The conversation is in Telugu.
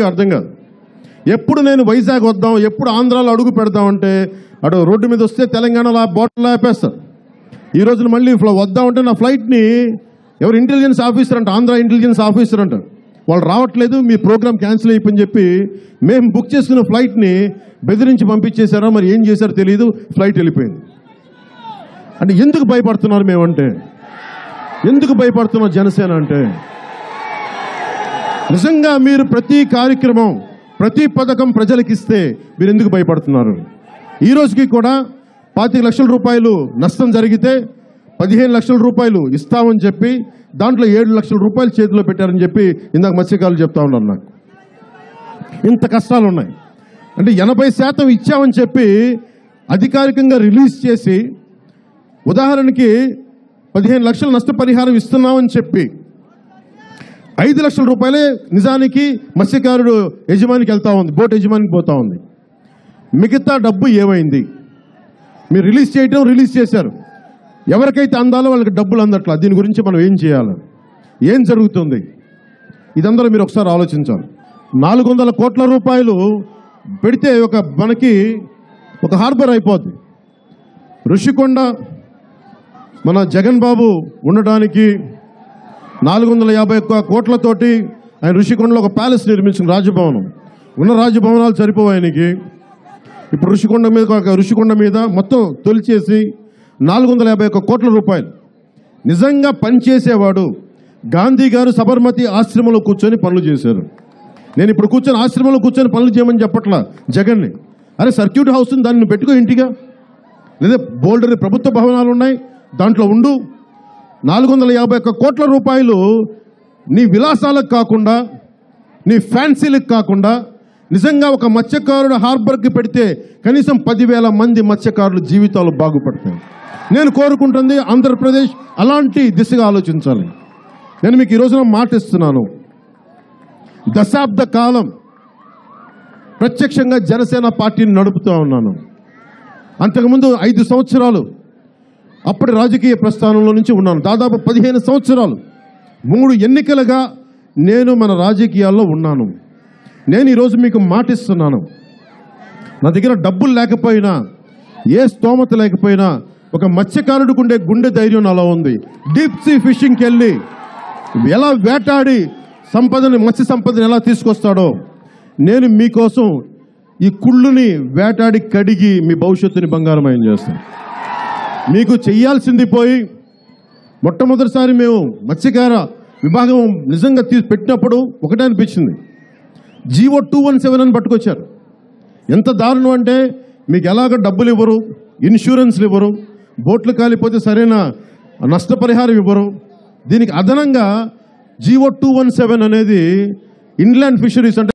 అర్థం కాదు. ఎప్పుడు నేను వైజాగ్ వద్దాం, ఎప్పుడు ఆంధ్రాలో అడుగు పెడదామంటే అటు రోడ్డు మీద వస్తే తెలంగాణలో బాటిల్ ఆపేస్తారు. ఈ రోజున మళ్ళీ వద్దామంటే నా ఫ్లైట్ని ఎవరు ఇంటెలిజెన్స్ ఆఫీసర్ అంట, ఆంధ్ర ఇంటెలిజెన్స్ ఆఫీసర్ అంట, వాళ్ళు రావట్లేదు, మీ ప్రోగ్రామ్ క్యాన్సిల్ అయిపోయింది చెప్పి మేము బుక్ చేసుకున్న ఫ్లైట్ని బెదిరించి పంపించేశారో మరి ఏం చేశారో తెలియదు, ఫ్లైట్ వెళ్ళిపోయింది. అంటే ఎందుకు భయపడుతున్నారు మేమంటే, ఎందుకు భయపడుతున్నారు జనసేన అంటే? నిజంగా మీరు ప్రతి కార్యక్రమం, ప్రతి పథకం ప్రజలకు ఇస్తే మీరు ఎందుకు భయపడుతున్నారు? ఈ రోజుకి కూడా 25 లక్షల రూపాయలు నష్టం జరిగితే 15 లక్షల రూపాయలు ఇస్తామని చెప్పి దాంట్లో 7 లక్షల రూపాయలు చేతిలో పెట్టారని చెప్పి ఇందాక మత్స్యకారులు చెప్తా ఉన్నారు. నాకు ఇంత కష్టాలు ఉన్నాయి అంటే 80% ఇచ్చామని చెప్పి అధికారికంగా రిలీజ్ చేసి, ఉదాహరణకి 15 లక్షల నష్టపరిహారం ఇస్తున్నామని చెప్పి 5 లక్షల రూపాయలే నిజానికి మత్స్యకారుడు యజమానికి వెళ్తా ఉంది, బోట్ యజమానికి పోతా ఉంది. మిగతా డబ్బు ఏమైంది? మీరు రిలీజ్ చేశారు, ఎవరికైతే అందాలో వాళ్ళకి డబ్బులు అందట్లా. దీని గురించి మనం ఏం చేయాలి, ఏం జరుగుతుంది, ఇదందరూ మీరు ఒకసారి ఆలోచించాలి. 400 కోట్ల రూపాయలు పెడితే మనకి ఒక హార్బర్ అయిపోద్ది. ఋషికొండ మన జగన్ బాబు ఉండడానికి 451 కోట్లతోటి ఆయన ఋషికొండలో ఒక ప్యాలెస్ నిర్మించిన రాజభవనం. ఉన్న రాజభవనాలు సరిపోవు ఆయనకి. ఇప్పుడు ఋషికొండ మీద మొత్తం తొలిచేసి 451 కోట్ల రూపాయలు. నిజంగా పనిచేసేవాడు గాంధీ గారు సబర్మతి ఆశ్రమంలో కూర్చొని పనులు చేశారు. నేను ఇప్పుడు కూర్చొని ఆశ్రమంలో కూర్చొని పనులు చేయమని చెప్పట్లా జగన్ని. అరే సర్క్యూట్ హౌస్ని దాన్ని పెట్టుకో ఇంటిగా, లేదా బోల్డర్ ప్రభుత్వ భవనాలు ఉన్నాయి దాంట్లో ఉండు. 451 కోట్ల రూపాయలు నీ విలాసాలకు కాకుండా, నీ ఫ్యాన్సీలకు కాకుండా నిజంగా ఒక మత్స్యకారుడు హార్బర్కి పెడితే కనీసం 10,000 మంది మత్స్యకారుల జీవితాలు బాగుపడతాయి. నేను కోరుకుంటుంది ఆంధ్రప్రదేశ్ అలాంటి దిశగా ఆలోచించాలి. నేను మీకు ఈ రోజున మాట ఇస్తున్నాను, దశాబ్ద కాలం ప్రత్యక్షంగా జనసేన పార్టీని నడుపుతూ ఉన్నాను. అంతకుముందు 5 సంవత్సరాలు అప్పటి రాజకీయ ప్రస్థానంలో నుంచి ఉన్నాను. దాదాపు 15 సంవత్సరాలు 3 ఎన్నికలుగా నేను మన రాజకీయాల్లో ఉన్నాను. నేను ఈరోజు మీకు మాటిస్తున్నాను, నా దగ్గర డబ్బులు లేకపోయినా, ఏ స్తోమత లేకపోయినా, ఒక మత్స్యకారుడికి ఉండే గుండె ధైర్యం అలా ఉంది. డీప్ సీ ఫిషింగ్కి వెళ్ళి ఎలా వేటాడి మత్స్య సంపదని ఎలా తీసుకొస్తాడో, నేను మీకోసం ఈ కుళ్ళుని వేటాడి కడిగి మీ భవిష్యత్తుని బంగారమయం చేస్తాను. మీకు చెయ్యాల్సింది పోయి, మొట్టమొదటిసారి మేము మత్స్యకార విభాగం నిజంగా పెట్టినప్పుడు ఒకటే అనిపించింది, జీవో 217 అని పట్టుకొచ్చారు. ఎంత దారుణం అంటే, మీకు ఎలాగ డబ్బులు ఇవ్వరు, ఇన్సూరెన్స్లు ఇవ్వరు, బోట్లు కాలిపోతే సరైన నష్టపరిహారం ఇవ్వరు. దీనికి అదనంగా జీవో 217 అనేది ఇన్లాండ్ ఫిషరీస్ అంటే